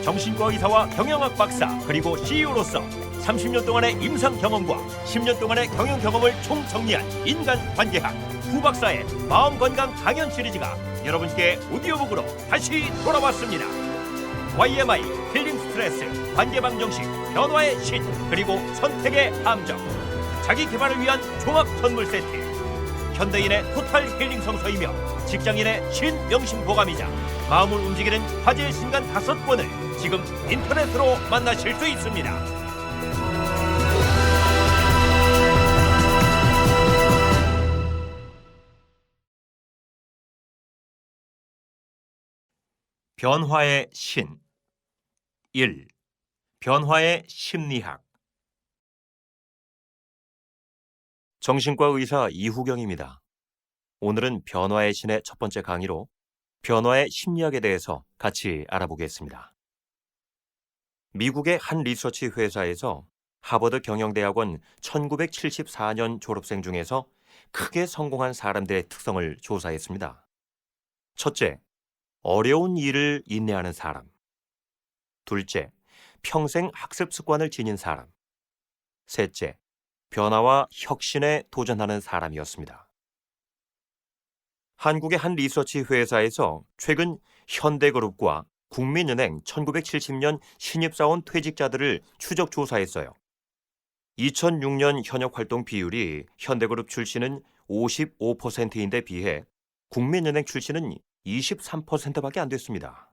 정신과 의사와 경영학 박사 그리고 CEO로서 30년 동안의 임상 경험과 10년 동안의 경영 경험을 총정리한 인간관계학 후박사의 마음건강 강연 시리즈가 여러분께 오디오북으로 다시 돌아왔습니다. YMI, 힐링 스트레스, 관계방 정식, 변화의 신, 그리고 선택의 함정, 자기 개발을 위한 종합 선물 세트, 현대인의 토탈 힐링 성서이며 직장인의 신명심 보감이자 마음을 움직이는 화제의 신간 5권을 지금 인터넷으로 만나실 수 있습니다. 변화의 신 1. 변화의 심리학. 정신과 의사 이후경입니다. 오늘은 변화의 신의 첫 번째 강의로 변화의 심리학에 대해서 같이 알아보겠습니다. 미국의 한 리서치 회사에서 하버드 경영대학원 1974년 졸업생 중에서 크게 성공한 사람들의 특성을 조사했습니다. 첫째, 어려운 일을 인내하는 사람. 둘째, 평생 학습 습관을 지닌 사람. 셋째, 변화와 혁신에 도전하는 사람이었습니다. 한국의 한 리서치 회사에서 최근 현대그룹과 국민은행 1970년 신입사원 퇴직자들을 추적 조사했어요. 2006년 현역활동 비율이 현대그룹 출신은 55%인데 비해 국민은행 출신은 23%밖에 안 됐습니다.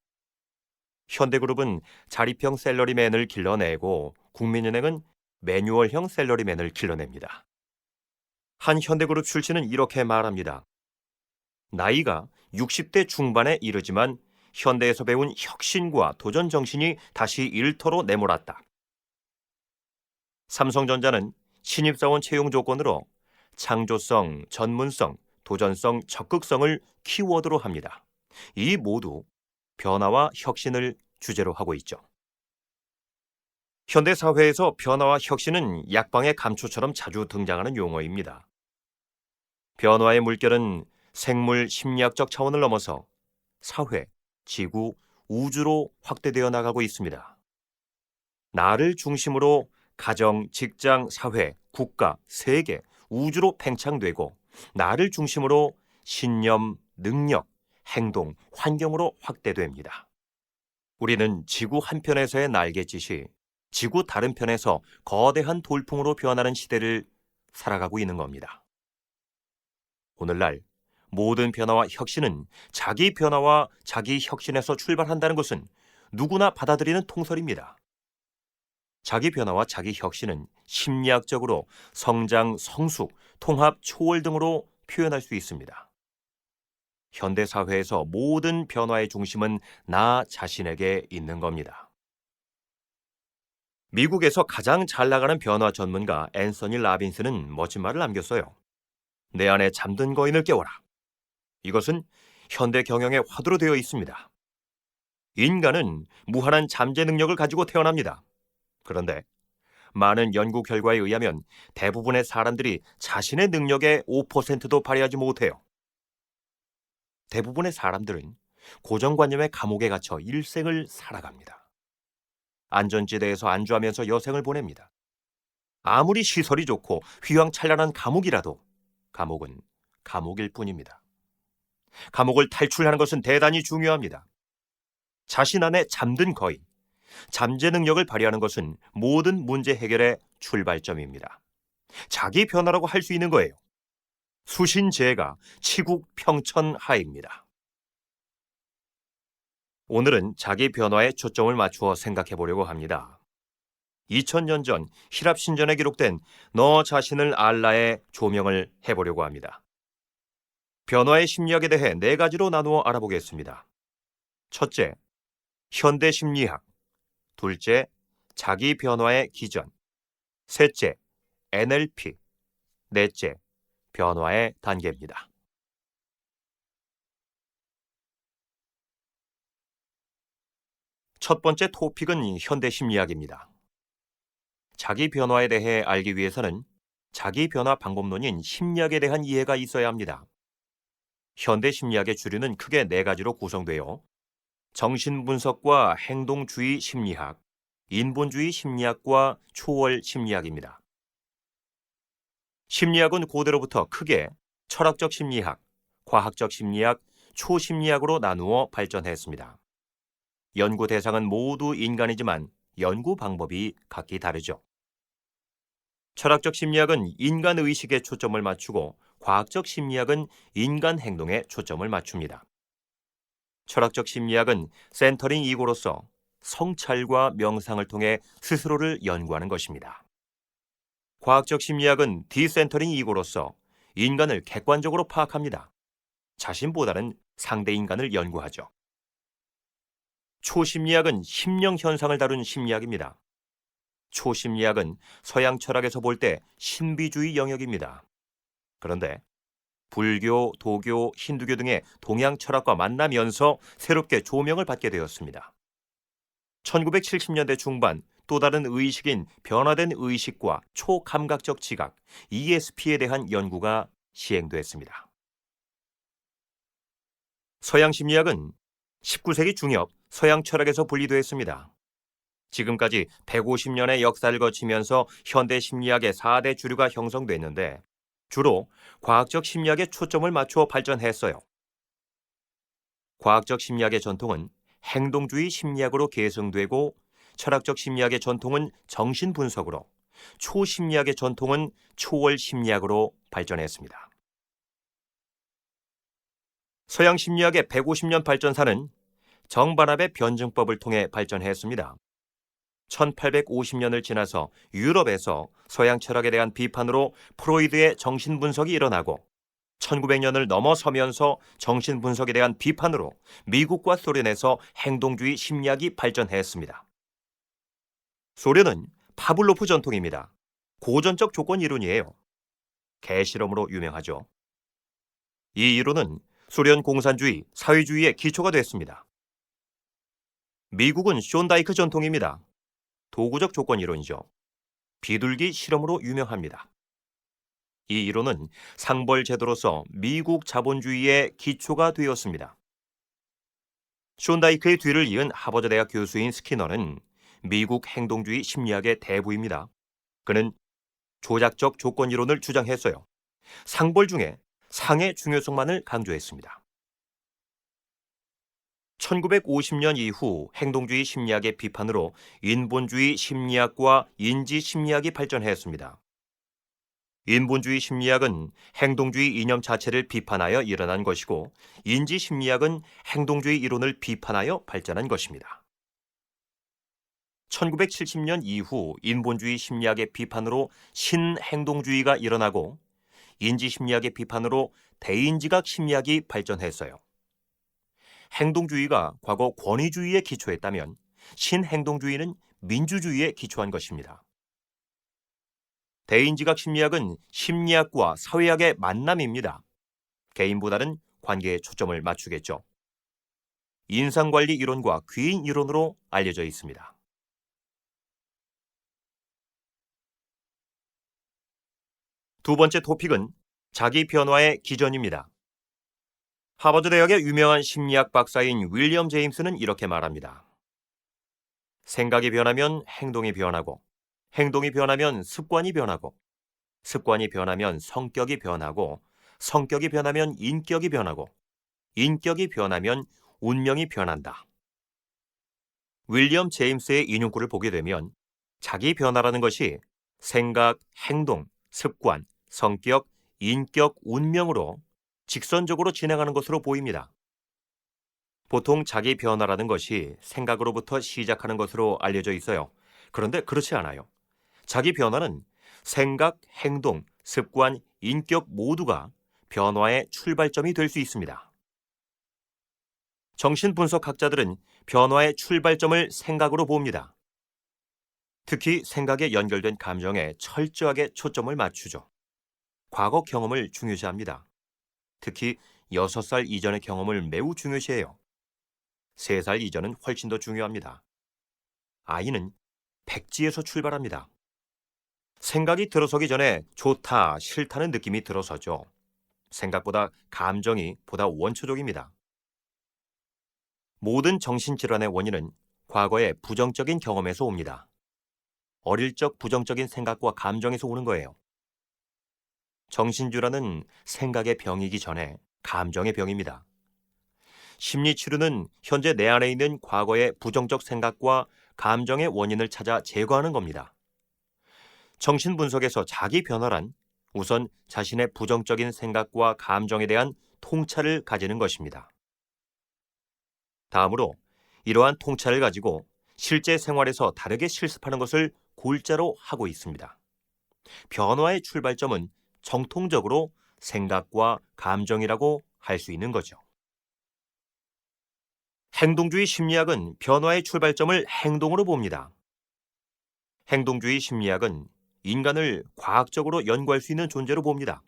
현대그룹은 자립형 샐러리맨을 길러내고 국민은행은 매뉴얼형 샐러리맨을 길러냅니다. 한 현대그룹 출신은 이렇게 말합니다. 나이가 60대 중반에 이르지만 현대에서 배운 혁신과 도전 정신이 다시 일터로 내몰았다. 삼성전자는 신입사원 채용 조건으로 창조성, 전문성, 도전성, 적극성을 키워드로 합니다. 이 모두 변화와 혁신을 주제로 하고 있죠. 현대 사회에서 변화와 혁신은 약방의 감초처럼 자주 등장하는 용어입니다. 변화의 물결은 생물 심리학적 차원을 넘어서 사회, 지구, 우주로 확대되어 나가고 있습니다. 나를 중심으로 가정, 직장, 사회, 국가, 세계, 우주로 팽창되고 나를 중심으로 신념, 능력, 행동, 환경으로 확대됩니다. 우리는 지구 한편에서의 날갯짓이 지구 다른 편에서 거대한 돌풍으로 변하는 시대를 살아가고 있는 겁니다. 오늘날 모든 변화와 혁신은 자기 변화와 자기 혁신에서 출발한다는 것은 누구나 받아들이는 통설입니다. 자기 변화와 자기 혁신은 심리학적으로 성장, 성숙, 통합, 초월 등으로 표현할 수 있습니다. 현대사회에서 모든 변화의 중심은 나 자신에게 있는 겁니다. 미국에서 가장 잘 나가는 변화 전문가 앤서니 라빈스는 멋진 말을 남겼어요. 내 안에 잠든 거인을 깨워라. 이것은 현대 경영의 화두로 되어 있습니다. 인간은 무한한 잠재 능력을 가지고 태어납니다. 그런데 많은 연구 결과에 의하면 대부분의 사람들이 자신의 능력의 5%도 발휘하지 못해요. 대부분의 사람들은 고정관념의 감옥에 갇혀 일생을 살아갑니다. 안전지대에서 안주하면서 여생을 보냅니다. 아무리 시설이 좋고 휘황찬란한 감옥이라도 감옥은 감옥일 뿐입니다. 감옥을 탈출하는 것은 대단히 중요합니다. 자신 안에 잠든 거인, 잠재 능력을 발휘하는 것은 모든 문제 해결의 출발점입니다. 자기 변화라고 할 수 있는 거예요. 수신제가 치국평천하입니다. 오늘은 자기 변화에 초점을 맞추어 생각해 보려고 합니다. 2000년 전 히랍 신전에 기록된 너 자신을 알라의 조명을 해보려고 합니다. 변화의 심리학에 대해 4가지로 나누어 알아보겠습니다. 첫째, 현대 심리학. 둘째, 자기 변화의 기전. 셋째, NLP. 넷째, 변화의 단계입니다. 첫 번째 토픽은 현대 심리학입니다. 자기 변화에 대해 알기 위해서는 자기 변화 방법론인 심리학에 대한 이해가 있어야 합니다. 현대 심리학의 주류는 크게 4가지로 구성되어 정신분석과 행동주의 심리학, 인본주의 심리학과 초월 심리학입니다. 심리학은 고대로부터 크게 철학적 심리학, 과학적 심리학, 초심리학으로 나누어 발전했습니다. 연구 대상은 모두 인간이지만 연구 방법이 각기 다르죠. 철학적 심리학은 인간 의식에 초점을 맞추고 과학적 심리학은 인간 행동에 초점을 맞춥니다. 철학적 심리학은 센터링 이고로서 성찰과 명상을 통해 스스로를 연구하는 것입니다. 과학적 심리학은 디센터링 이고로서 인간을 객관적으로 파악합니다. 자신보다는 상대 인간을 연구하죠. 초심리학은 심령 현상을 다룬 심리학입니다. 초심리학은 서양 철학에서 볼 때 신비주의 영역입니다. 그런데 불교, 도교, 힌두교 등의 동양 철학과 만나면서 새롭게 조명을 받게 되었습니다. 1970년대 중반 또 다른 의식인 변화된 의식과 초감각적 지각, ESP에 대한 연구가 시행됐습니다. 서양 심리학은 19세기 중엽 서양 철학에서 분리되었습니다. 지금까지 150년의 역사를 거치면서 현대 심리학의 4대 주류가 형성됐는데 주로 과학적 심리학에 초점을 맞춰 발전했어요. 과학적 심리학의 전통은 행동주의 심리학으로 계승되고 철학적 심리학의 전통은 정신분석으로, 초심리학의 전통은 초월 심리학으로 발전했습니다. 서양 심리학의 150년 발전사는 정반합의 변증법을 통해 발전했습니다. 1850년을 지나서 유럽에서 서양 철학에 대한 비판으로 프로이드의 정신분석이 일어나고 1900년을 넘어서면서 정신분석에 대한 비판으로 미국과 소련에서 행동주의 심리학이 발전했습니다. 소련은 파블로프 전통입니다. 고전적 조건 이론이에요. 개실험으로 유명하죠. 이 이론은 소련 공산주의, 사회주의의 기초가 됐습니다. 미국은 쇼다이크 전통입니다. 도구적 조건 이론이죠. 비둘기 실험으로 유명합니다. 이 이론은 상벌 제도로서 미국 자본주의의 기초가 되었습니다. 쇼다이크의 뒤를 이은 하버드 대학 교수인 스키너는 미국 행동주의 심리학의 대부입니다. 그는 조작적 조건 이론을 주장했어요. 상벌 중에 상의 중요성만을 강조했습니다. 1950년 이후 행동주의 심리학의 비판으로 인본주의 심리학과 인지 심리학이 발전했습니다. 인본주의 심리학은 행동주의 이념 자체를 비판하여 일어난 것이고 인지 심리학은 행동주의 이론을 비판하여 발전한 것입니다. 1970년 이후 인본주의 심리학의 비판으로 신행동주의가 일어나고 인지 심리학의 비판으로 대인지각 심리학이 발전했어요. 행동주의가 과거 권위주의에 기초했다면 신행동주의는 민주주의에 기초한 것입니다. 대인지각 심리학은 심리학과 사회학의 만남입니다. 개인보다는 관계에 초점을 맞추겠죠. 인상관리 이론과 귀인 이론으로 알려져 있습니다. 두 번째 토픽은 자기 변화의 기전입니다. 하버드 대학의 유명한 심리학 박사인 윌리엄 제임스는 이렇게 말합니다. 생각이 변하면 행동이 변하고, 행동이 변하면 습관이 변하고, 습관이 변하면 성격이 변하고, 성격이 변하면 인격이 변하고, 인격이 변하면 운명이 변한다. 윌리엄 제임스의 인용구를 보게 되면 자기 변화라는 것이 생각, 행동, 습관, 성격, 인격, 운명으로 직선적으로 진행하는 것으로 보입니다. 보통 자기 변화라는 것이 생각으로부터 시작하는 것으로 알려져 있어요. 그런데 그렇지 않아요. 자기 변화는 생각, 행동, 습관, 인격 모두가 변화의 출발점이 될 수 있습니다. 정신분석학자들은 변화의 출발점을 생각으로 봅니다. 특히 생각에 연결된 감정에 철저하게 초점을 맞추죠. 과거 경험을 중요시합니다. 특히 6살 이전의 경험을 매우 중요시해요. 3살 이전은 훨씬 더 중요합니다. 아이는 백지에서 출발합니다. 생각이 들어서기 전에 좋다, 싫다는 느낌이 들어서죠. 생각보다 감정이 보다 원초적입니다. 모든 정신질환의 원인은 과거의 부정적인 경험에서 옵니다. 어릴 적 부정적인 생각과 감정에서 오는 거예요. 정신질환은 생각의 병이기 전에 감정의 병입니다. 심리치료는 현재 내 안에 있는 과거의 부정적 생각과 감정의 원인을 찾아 제거하는 겁니다. 정신분석에서 자기 변화란 우선 자신의 부정적인 생각과 감정에 대한 통찰을 가지는 것입니다. 다음으로 이러한 통찰을 가지고 실제 생활에서 다르게 실습하는 것을 골자로 하고 있습니다. 변화의 출발점은 정통적으로 생각과 감정이라고 할 수 있는 거죠. 행동주의 심리학은 변화의 출발점을 행동으로 봅니다. 행동주의 심리학은 인간을 과학적으로 연구할 수 있는 존재로 봅니다.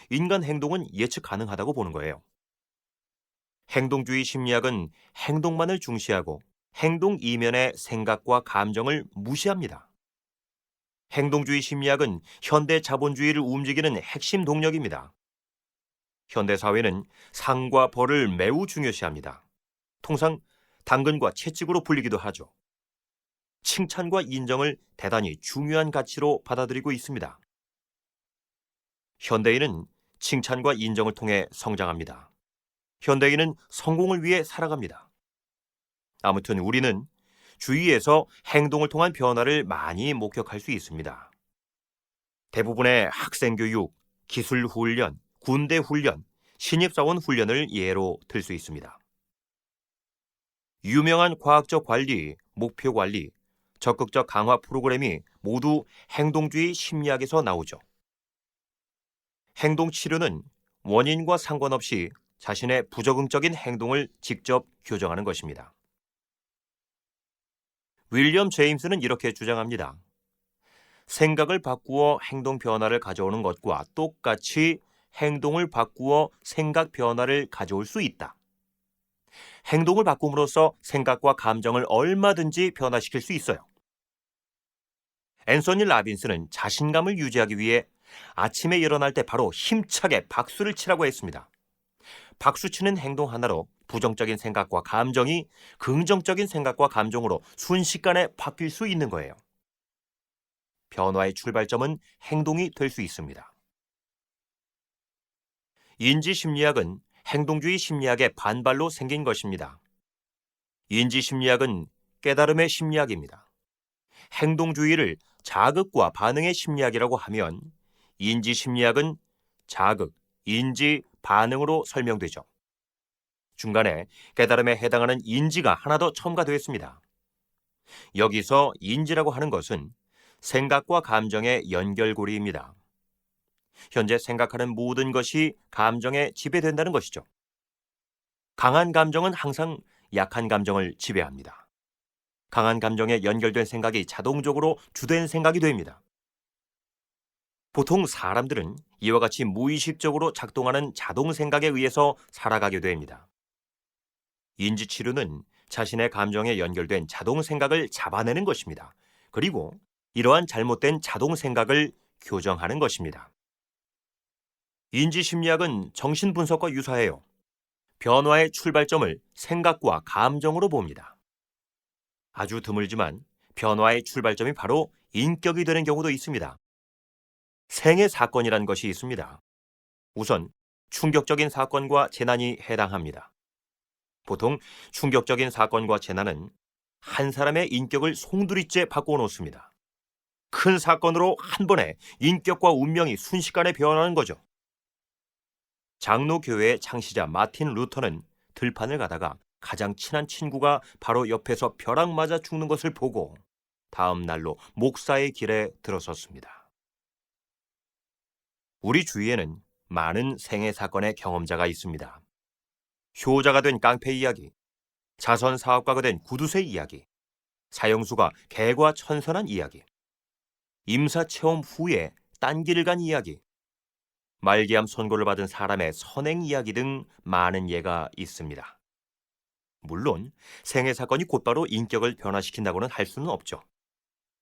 인간 행동은 예측 가능하다고 보는 거예요. 행동주의 심리학은 행동만을 중시하고 행동 이면의 생각과 감정을 무시합니다. 행동주의 심리학은 현대 자본주의를 움직이는 핵심 동력입니다. 현대 사회는 상과 벌을 매우 중요시합니다. 통상 당근과 채찍으로 불리기도 하죠. 칭찬과 인정을 대단히 중요한 가치로 받아들이고 있습니다. 현대인은 칭찬과 인정을 통해 성장합니다. 현대인은 성공을 위해 살아갑니다. 아무튼 우리는 주위에서 행동을 통한 변화를 많이 목격할 수 있습니다. 대부분의 학생교육, 기술훈련, 군대훈련, 신입사원 훈련을 예로 들 수 있습니다. 유명한 과학적 관리, 목표 관리, 적극적 강화 프로그램이 모두 행동주의 심리학에서 나오죠. 행동치료는 원인과 상관없이 자신의 부적응적인 행동을 직접 교정하는 것입니다. 윌리엄 제임스는 이렇게 주장합니다. 생각을 바꾸어 행동 변화를 가져오는 것과 똑같이 행동을 바꾸어 생각 변화를 가져올 수 있다. 행동을 바꿈으로써 생각과 감정을 얼마든지 변화시킬 수 있어요. 앤서니 라빈스는 자신감을 유지하기 위해 아침에 일어날 때 바로 힘차게 박수를 치라고 했습니다. 박수치는 행동 하나로 부정적인 생각과 감정이 긍정적인 생각과 감정으로 순식간에 바뀔 수 있는 거예요. 변화의 출발점은 행동이 될 수 있습니다. 인지심리학은 행동주의 심리학의 반발로 생긴 것입니다. 인지심리학은 깨달음의 심리학입니다. 행동주의를 자극과 반응의 심리학이라고 하면 인지심리학은 자극, 인지, 반응으로 설명되죠. 중간에 깨달음에 해당하는 인지가 하나 더 첨가되었습니다. 여기서 인지라고 하는 것은 생각과 감정의 연결고리입니다. 현재 생각하는 모든 것이 감정에 지배된다는 것이죠. 강한 감정은 항상 약한 감정을 지배합니다. 강한 감정에 연결된 생각이 자동적으로 주된 생각이 됩니다. 보통 사람들은 이와 같이 무의식적으로 작동하는 자동 생각에 의해서 살아가게 됩니다. 인지치료는 자신의 감정에 연결된 자동 생각을 잡아내는 것입니다. 그리고 이러한 잘못된 자동 생각을 교정하는 것입니다. 인지심리학은 정신분석과 유사해요. 변화의 출발점을 생각과 감정으로 봅니다. 아주 드물지만 변화의 출발점이 바로 인격이 되는 경우도 있습니다. 생애 사건이란 것이 있습니다. 우선 충격적인 사건과 재난이 해당합니다. 보통 충격적인 사건과 재난은 한 사람의 인격을 송두리째 바꿔놓습니다. 큰 사건으로 한 번에 인격과 운명이 순식간에 변하는 거죠. 장로교회의 창시자 마틴 루터는 들판을 가다가 가장 친한 친구가 바로 옆에서 벼락 맞아 죽는 것을 보고 다음 날로 목사의 길에 들어섰습니다. 우리 주위에는 많은 생애 사건의 경험자가 있습니다. 효자가 된 깡패 이야기, 자선 사업가가 된 구두쇠 이야기, 사형수가 개과 천선한 이야기, 임사 체험 후에 딴 길을 간 이야기, 말기암 선고를 받은 사람의 선행 이야기 등 많은 예가 있습니다. 물론 생애 사건이 곧바로 인격을 변화시킨다고는 할 수는 없죠.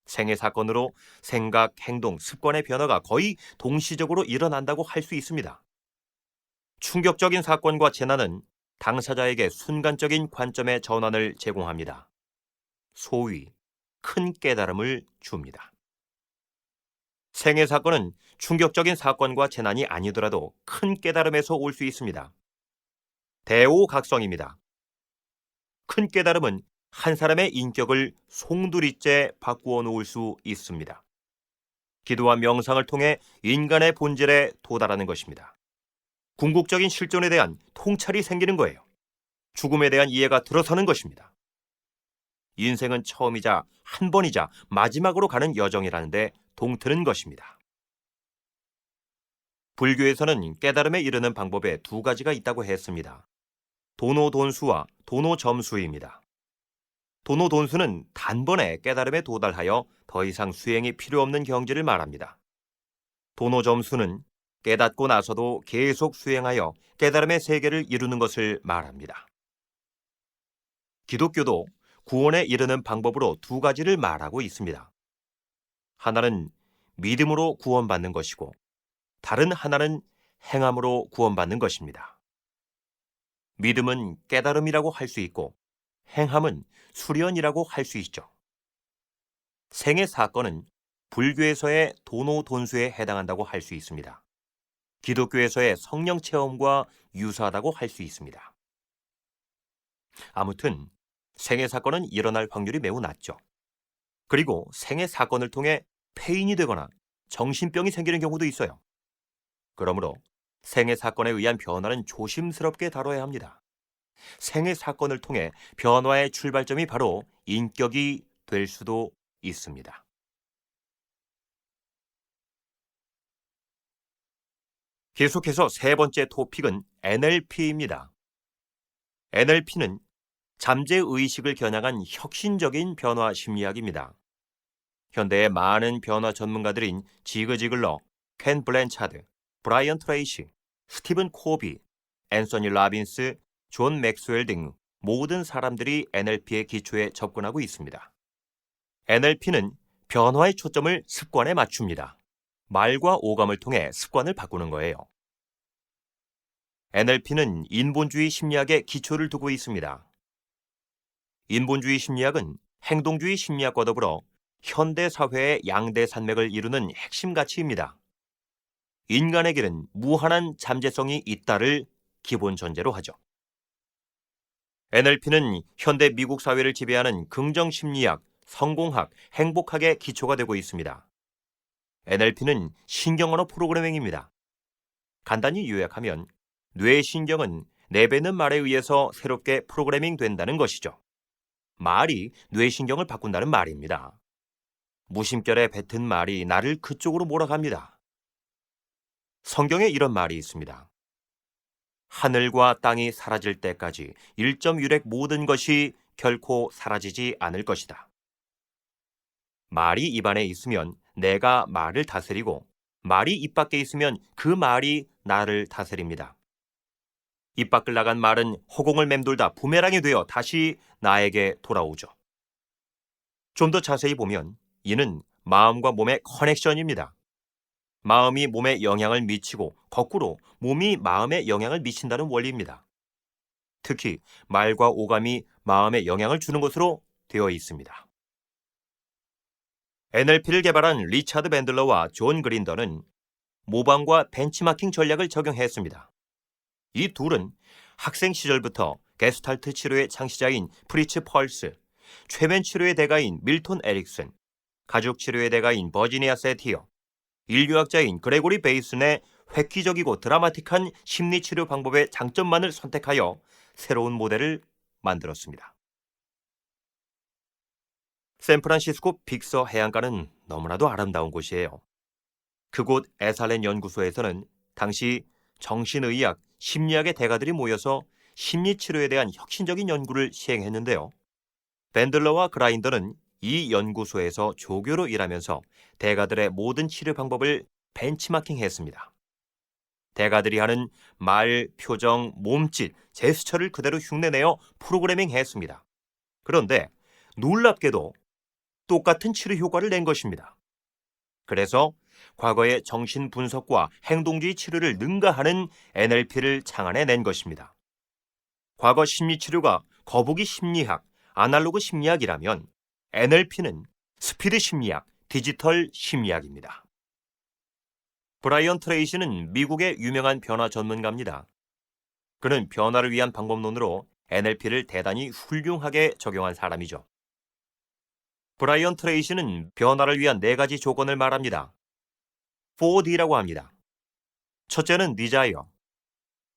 생애 사건으로 생각, 행동, 습관의 변화가 거의 동시적으로 일어난다고 할 수 있습니다. 충격적인 사건과 재난은 당사자에게 순간적인 관점의 전환을 제공합니다. 소위 큰 깨달음을 줍니다. 생애 사건은 충격적인 사건과 재난이 아니더라도 큰 깨달음에서 올 수 있습니다. 대오각성입니다. 큰 깨달음은 한 사람의 인격을 송두리째 바꾸어 놓을 수 있습니다. 기도와 명상을 통해 인간의 본질에 도달하는 것입니다. 궁극적인 실존에 대한 통찰이 생기는 거예요. 죽음에 대한 이해가 들어서는 것입니다. 인생은 처음이자 한 번이자 마지막으로 가는 여정이라는데 동트는 것입니다. 불교에서는 깨달음에 이르는 방법에 두 가지가 있다고 했습니다. 도노돈수와 도노점수입니다. 도노돈수는 단번에 깨달음에 도달하여 더 이상 수행이 필요 없는 경지를 말합니다. 도노점수는 깨닫고 나서도 계속 수행하여 깨달음의 세계를 이루는 것을 말합니다. 기독교도 구원에 이르는 방법으로 두 가지를 말하고 있습니다. 하나는 믿음으로 구원받는 것이고 다른 하나는 행함으로 구원받는 것입니다. 믿음은 깨달음이라고 할 수 있고 행함은 수련이라고 할 수 있죠. 생애 사건은 불교에서의 도노돈수에 해당한다고 할 수 있습니다. 기독교에서의 성령 체험과 유사하다고 할 수 있습니다. 아무튼 생애 사건은 일어날 확률이 매우 낮죠. 그리고 생애 사건을 통해 폐인이 되거나 정신병이 생기는 경우도 있어요. 그러므로 생애 사건에 의한 변화는 조심스럽게 다뤄야 합니다. 생애 사건을 통해 변화의 출발점이 바로 인격이 될 수도 있습니다. 계속해서 세 번째 토픽은 NLP입니다. NLP는 잠재의식을 겨냥한 혁신적인 변화 심리학입니다. 현대의 많은 변화 전문가들인 지그 지글러, 켄 블랜차드, 브라이언 트레이시, 스티븐 코비, 앤서니 라빈스, 존 맥스웰 등 모든 사람들이 NLP의 기초에 접근하고 있습니다. NLP는 변화의 초점을 습관에 맞춥니다. 말과 오감을 통해 습관을 바꾸는 거예요. NLP는 인본주의 심리학에 기초를 두고 있습니다. 인본주의 심리학은 행동주의 심리학과 더불어 현대 사회의 양대 산맥을 이루는 핵심 가치입니다. 인간에게는 무한한 잠재성이 있다를 기본 전제로 하죠. NLP는 현대 미국 사회를 지배하는 긍정심리학, 성공학, 행복학의 기초가 되고 있습니다. NLP는 신경언어 프로그래밍입니다. 간단히 요약하면 뇌신경은 내뱉는 말에 의해서 새롭게 프로그래밍 된다는 것이죠. 말이 뇌신경을 바꾼다는 말입니다. 무심결에 뱉은 말이 나를 그쪽으로 몰아갑니다. 성경에 이런 말이 있습니다. 하늘과 땅이 사라질 때까지 1.1획 모든 것이 결코 사라지지 않을 것이다. 말이 입안에 있으면 내가 말을 다스리고 말이 입 밖에 있으면 그 말이 나를 다스립니다. 입 밖을 나간 말은 허공을 맴돌다 부메랑이 되어 다시 나에게 돌아오죠. 좀 더 자세히 보면 이는 마음과 몸의 커넥션입니다. 마음이 몸에 영향을 미치고 거꾸로 몸이 마음에 영향을 미친다는 원리입니다. 특히 말과 오감이 마음에 영향을 주는 것으로 되어 있습니다. NLP를 개발한 리차드 밴들러와 존 그린더는 모방과 벤치마킹 전략을 적용했습니다. 이 둘은 학생 시절부터 게스탈트 치료의 창시자인 프리츠 펄스, 최면 치료의 대가인 밀톤 에릭슨, 가족 치료의 대가인 버지니아 세티어, 인류학자인 그레고리 베이슨의 획기적이고 드라마틱한 심리치료 방법의 장점만을 선택하여 새로운 모델을 만들었습니다. 샌프란시스코 빅서 해안가는 너무나도 아름다운 곳이에요. 그곳 에살렌 연구소에서는 당시 정신의학, 심리학의 대가들이 모여서 심리치료에 대한 혁신적인 연구를 시행했는데요. 밴들러와 그라인더는 이 연구소에서 조교로 일하면서 대가들의 모든 치료 방법을 벤치마킹했습니다. 대가들이 하는 말, 표정, 몸짓, 제스처를 그대로 흉내내어 프로그래밍했습니다. 그런데 놀랍게도 똑같은 치료 효과를 낸 것입니다. 그래서 과거의 정신분석과 행동주의 치료를 능가하는 NLP를 창안해낸 것입니다. 과거 심리치료가 거북이 심리학, 아날로그 심리학이라면 NLP는 스피드 심리학, 디지털 심리학입니다. 브라이언 트레이시는 미국의 유명한 변화 전문가입니다. 그는 변화를 위한 방법론으로 NLP를 대단히 훌륭하게 적용한 사람이죠. 브라이언 트레이시는 변화를 위한 4가지 조건을 말합니다. 4D라고 합니다. 첫째는 desire.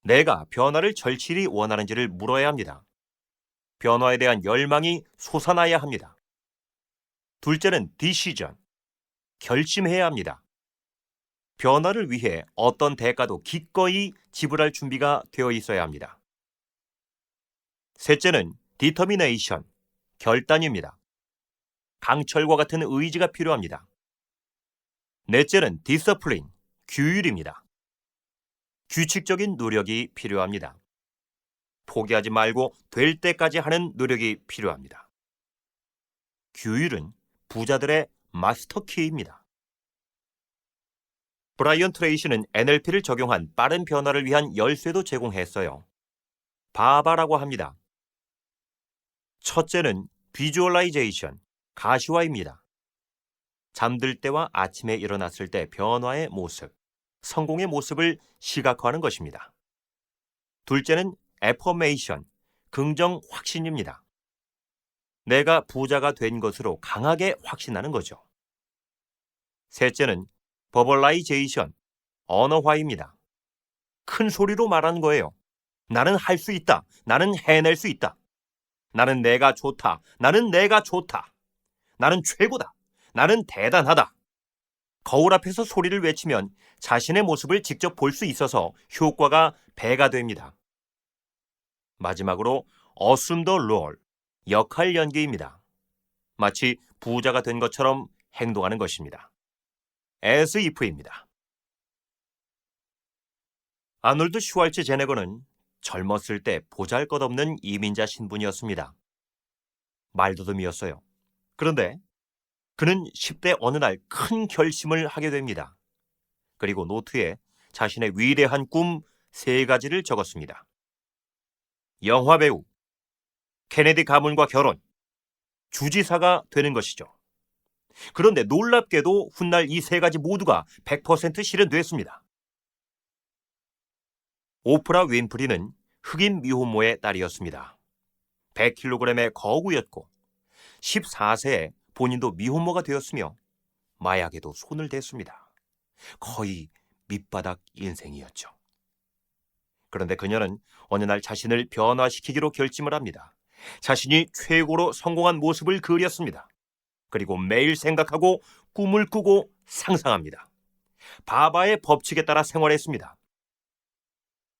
내가 변화를 절실히 원하는지를 물어야 합니다. 변화에 대한 열망이 솟아나야 합니다. 둘째는 decision. 결심해야 합니다. 변화를 위해 어떤 대가도 기꺼이 지불할 준비가 되어 있어야 합니다. 셋째는 determination. 결단입니다. 강철과 같은 의지가 필요합니다. 넷째는 discipline. 규율입니다. 규칙적인 노력이 필요합니다. 포기하지 말고 될 때까지 하는 노력이 필요합니다. 규율은 부자들의 마스터키입니다. 브라이언 트레이시는 NLP를 적용한 빠른 변화를 위한 열쇠도 제공했어요. 바바라고 합니다. 첫째는 비주얼라이제이션, 가시화입니다. 잠들 때와 아침에 일어났을 때 변화의 모습, 성공의 모습을 시각화하는 것입니다. 둘째는 애퍼메이션, 긍정 확신입니다. 내가 부자가 된 것으로 강하게 확신하는 거죠. 셋째는 버벌라이제이션, 언어화입니다. 큰 소리로 말하는 거예요. 나는 할 수 있다. 나는 해낼 수 있다. 나는 내가 좋다. 나는 내가 좋다. 나는 최고다. 나는 대단하다. 거울 앞에서 소리를 외치면 자신의 모습을 직접 볼 수 있어서 효과가 배가 됩니다. 마지막으로 assume the role, 역할 연기입니다. 마치 부자가 된 것처럼 행동하는 것입니다. as if입니다. 아놀드 슈왈츠 제네거는 젊었을 때 보잘것없는 이민자 신분이었습니다. 말도듬이었어요. 그런데 그는 10대 어느 날 큰 결심을 하게 됩니다. 그리고 노트에 자신의 위대한 꿈 3가지를 적었습니다. 영화배우, 케네디 가문과 결혼, 주지사가 되는 것이죠. 그런데 놀랍게도 훗날 이 3가지 모두가 100% 실현됐습니다. 오프라 윈프리는 흑인 미혼모의 딸이었습니다. 100kg의 거구였고 14세에 본인도 미혼모가 되었으며 마약에도 손을 댔습니다. 거의 밑바닥 인생이었죠. 그런데 그녀는 어느 날 자신을 변화시키기로 결심을 합니다. 자신이 최고로 성공한 모습을 그렸습니다. 그리고 매일 생각하고 꿈을 꾸고 상상합니다. 바바의 법칙에 따라 생활했습니다.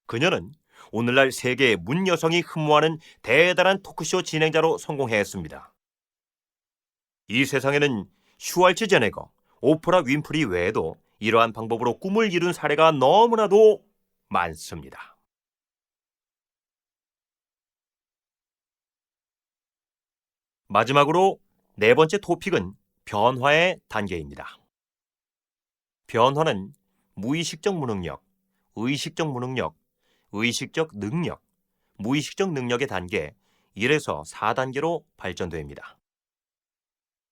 그녀는 오늘날 세계의 문 여성이 흠모하는 대단한 토크쇼 진행자로 성공했습니다. 이 세상에는 슈왈츠 제네거, 오프라 윈프리 외에도 이러한 방법으로 꿈을 이룬 사례가 너무나도 많습니다. 마지막으로 4번째 토픽은 변화의 단계입니다. 변화는 무의식적 무능력, 의식적 무능력, 의식적 능력, 무의식적 능력의 단계 1에서 4단계로 발전됩니다.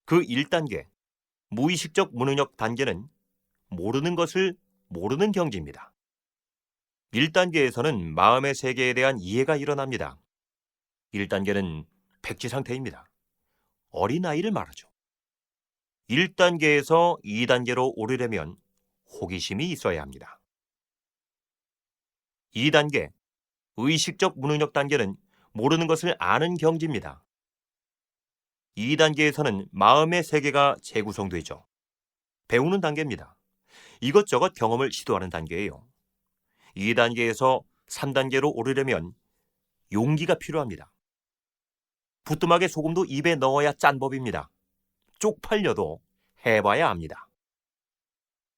그 1단계, 무의식적 무능력 단계는 모르는 것을 모르는 경지입니다. 1단계에서는 마음의 세계에 대한 이해가 일어납니다. 1단계는 백지 상태입니다. 어린아이를 말하죠. 1단계에서 2단계로 오르려면 호기심이 있어야 합니다. 2단계, 의식적 무능력 단계는 모르는 것을 아는 경지입니다. 2단계에서는 마음의 세계가 재구성되죠. 배우는 단계입니다. 이것저것 경험을 시도하는 단계예요. 2단계에서 3단계로 오르려면 용기가 필요합니다. 부뚜막에 소금도 입에 넣어야 짠 법입니다. 쪽팔려도 해봐야 합니다.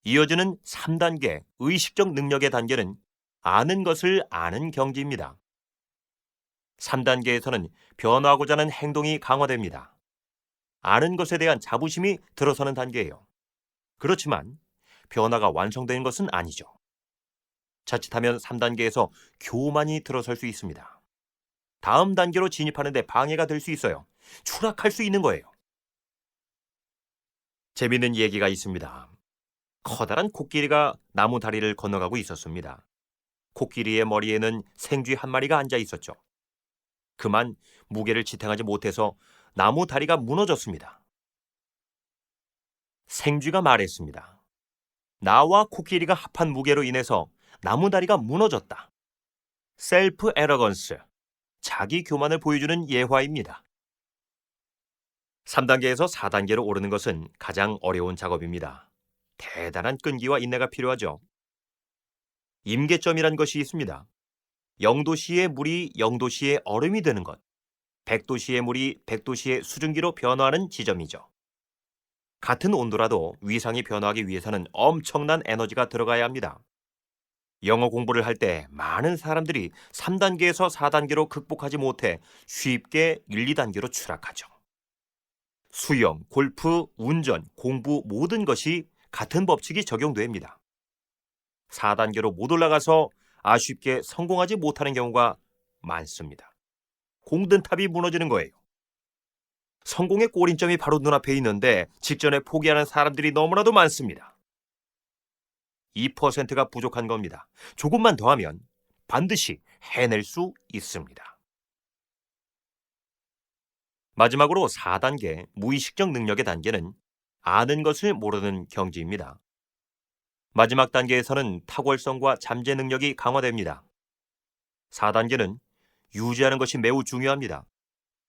이어지는 3단계 의식적 능력의 단계는 아는 것을 아는 경지입니다. 3단계에서는 변화하고자 하는 행동이 강화됩니다. 아는 것에 대한 자부심이 들어서는 단계예요. 그렇지만 변화가 완성된 것은 아니죠. 자칫하면 3단계에서 교만이 들어설 수 있습니다. 다음 단계로 진입하는 데 방해가 될 수 있어요. 추락할 수 있는 거예요. 재밌는 얘기가 있습니다. 커다란 코끼리가 나무 다리를 건너가고 있었습니다. 코끼리의 머리에는 생쥐 한 마리가 앉아 있었죠. 그만 무게를 지탱하지 못해서 나무 다리가 무너졌습니다. 생쥐가 말했습니다. 나와 코끼리가 합한 무게로 인해서 나무 다리가 무너졌다. 셀프 에러건스, 자기 교만을 보여주는 예화입니다. 3단계에서 4단계로 오르는 것은 가장 어려운 작업입니다. 대단한 끈기와 인내가 필요하죠. 임계점이란 것이 있습니다. 0도씨의 물이 0도씨의 얼음이 되는 것, 100도씨의 물이 100도씨의 수증기로 변화하는 지점이죠. 같은 온도라도 위상이 변화하기 위해서는 엄청난 에너지가 들어가야 합니다. 영어 공부를 할 때 많은 사람들이 3단계에서 4단계로 극복하지 못해 쉽게 1, 2단계로 추락하죠. 수영, 골프, 운전, 공부 모든 것이 같은 법칙이 적용됩니다. 4단계로 못 올라가서 아쉽게 성공하지 못하는 경우가 많습니다. 공든탑이 무너지는 거예요. 성공의 꼬린점이 바로 눈앞에 있는데 직전에 포기하는 사람들이 너무나도 많습니다. 2%가 부족한 겁니다. 조금만 더 하면 반드시 해낼 수 있습니다. 마지막으로 4단계 무의식적 능력의 단계는 아는 것을 모르는 경지입니다. 마지막 단계에서는 탁월성과 잠재 능력이 강화됩니다. 4단계는 유지하는 것이 매우 중요합니다.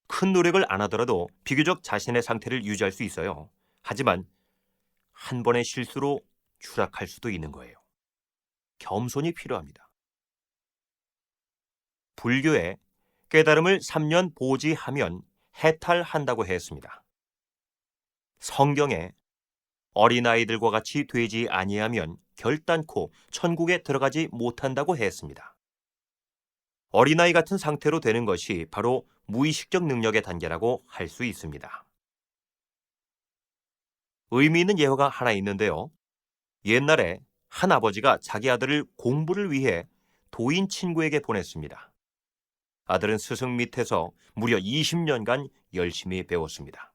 큰 노력을 안 하더라도 비교적 자신의 상태를 유지할 수 있어요. 하지만 한 번의 실수로 추락할 수도 있는 거예요. 겸손이 필요합니다. 불교에 깨달음을 3년 보지하면 해탈한다고 했습니다. 성경에 어린아이들과 같이 되지 아니하면 결단코 천국에 들어가지 못한다고 했습니다. 어린아이 같은 상태로 되는 것이 바로 무의식적 능력의 단계라고 할 수 있습니다. 의미 있는 예화가 하나 있는데요. 옛날에 한 아버지가 자기 아들을 공부를 위해 도인 친구에게 보냈습니다. 아들은 스승 밑에서 무려 20년간 열심히 배웠습니다.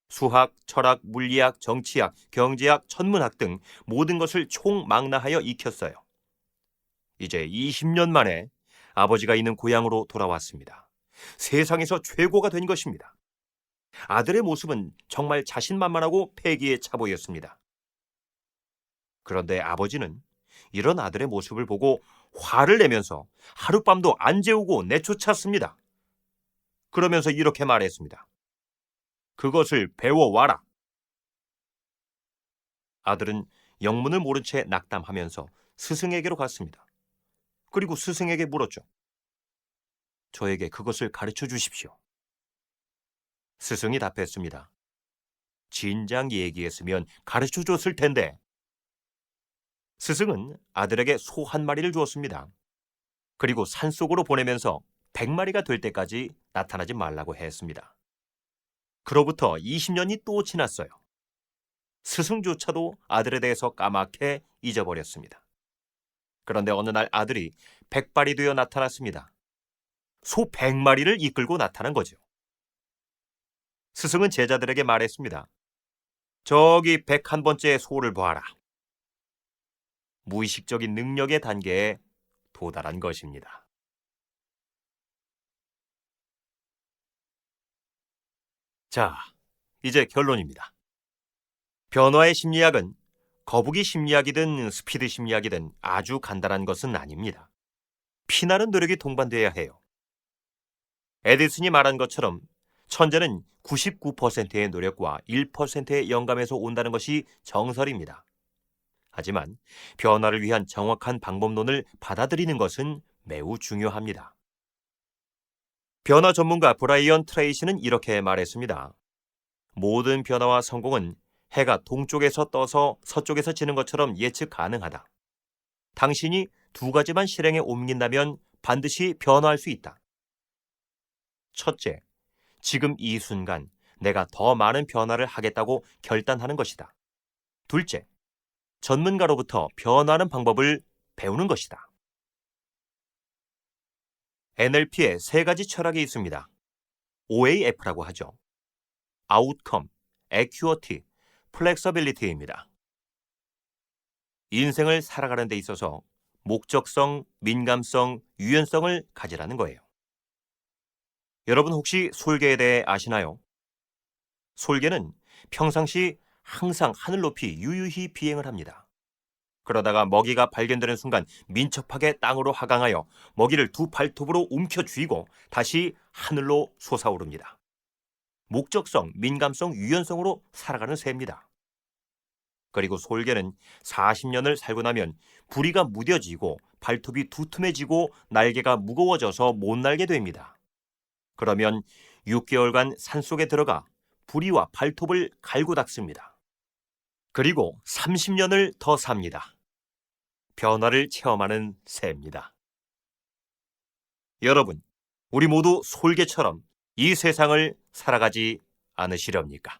수학, 철학, 물리학, 정치학, 경제학, 천문학 등 모든 것을 총망라하여 익혔어요. 이제 20년 만에 아버지가 있는 고향으로 돌아왔습니다. 세상에서 최고가 된 것입니다. 아들의 모습은 정말 자신만만하고 패기에 차 보였습니다. 그런데 아버지는 이런 아들의 모습을 보고 화를 내면서 하룻밤도 안 재우고 내쫓았습니다. 그러면서 이렇게 말했습니다. 그것을 배워와라. 아들은 영문을 모른 채 낙담하면서 스승에게로 갔습니다. 그리고 스승에게 물었죠. 저에게 그것을 가르쳐 주십시오. 스승이 답했습니다. 진작 얘기했으면 가르쳐 줬을 텐데. 스승은 아들에게 소 한 마리를 주었습니다. 그리고 산속으로 보내면서 100마리가 될 때까지 나타나지 말라고 했습니다. 그로부터 20년이 또 지났어요. 스승조차도 아들에 대해서 까맣게 잊어버렸습니다. 그런데 어느 날 아들이 100발이 되어 나타났습니다. 소 100마리를 이끌고 나타난 거죠. 스승은 제자들에게 말했습니다. 저기 101번째 소를 보아라. 무의식적인 능력의 단계에 도달한 것입니다. 자, 이제 결론입니다. 변화의 심리학은 거북이 심리학이든 스피드 심리학이든 아주 간단한 것은 아닙니다. 피나는 노력이 동반돼야 해요. 에디슨이 말한 것처럼 천재는 99%의 노력과 1%의 영감에서 온다는 것이 정설입니다. 하지만 변화를 위한 정확한 방법론을 받아들이는 것은 매우 중요합니다. 변화 전문가 브라이언 트레이시는 이렇게 말했습니다. 모든 변화와 성공은 해가 동쪽에서 떠서 서쪽에서 지는 것처럼 예측 가능하다. 당신이 두 가지만 실행에 옮긴다면 반드시 변화할 수 있다. 첫째, 지금 이 순간 내가 더 많은 변화를 하겠다고 결단하는 것이다. 둘째, 전문가로부터 변화하는 방법을 배우는 것이다. NLP에 세 가지 철학이 있습니다. OAF라고 하죠. Outcome, Acuity, Flexibility입니다. 인생을 살아가는 데 있어서 목적성, 민감성, 유연성을 가지라는 거예요. 여러분 혹시 솔개에 대해 아시나요? 솔개는 평상시 항상 하늘 높이 유유히 비행을 합니다. 그러다가 먹이가 발견되는 순간 민첩하게 땅으로 하강하여 먹이를 두 발톱으로 움켜쥐고 다시 하늘로 솟아오릅니다. 목적성, 민감성, 유연성으로 살아가는 새입니다. 그리고 솔개는 40년을 살고 나면 부리가 무뎌지고 발톱이 두툼해지고 날개가 무거워져서 못 날게 됩니다. 그러면 6개월간 산속에 들어가 부리와 발톱을 갈고 닦습니다. 그리고 30년을 더 삽니다. 변화를 체험하는 새입니다. 여러분, 우리 모두 솔개처럼 이 세상을 살아가지 않으시렵니까?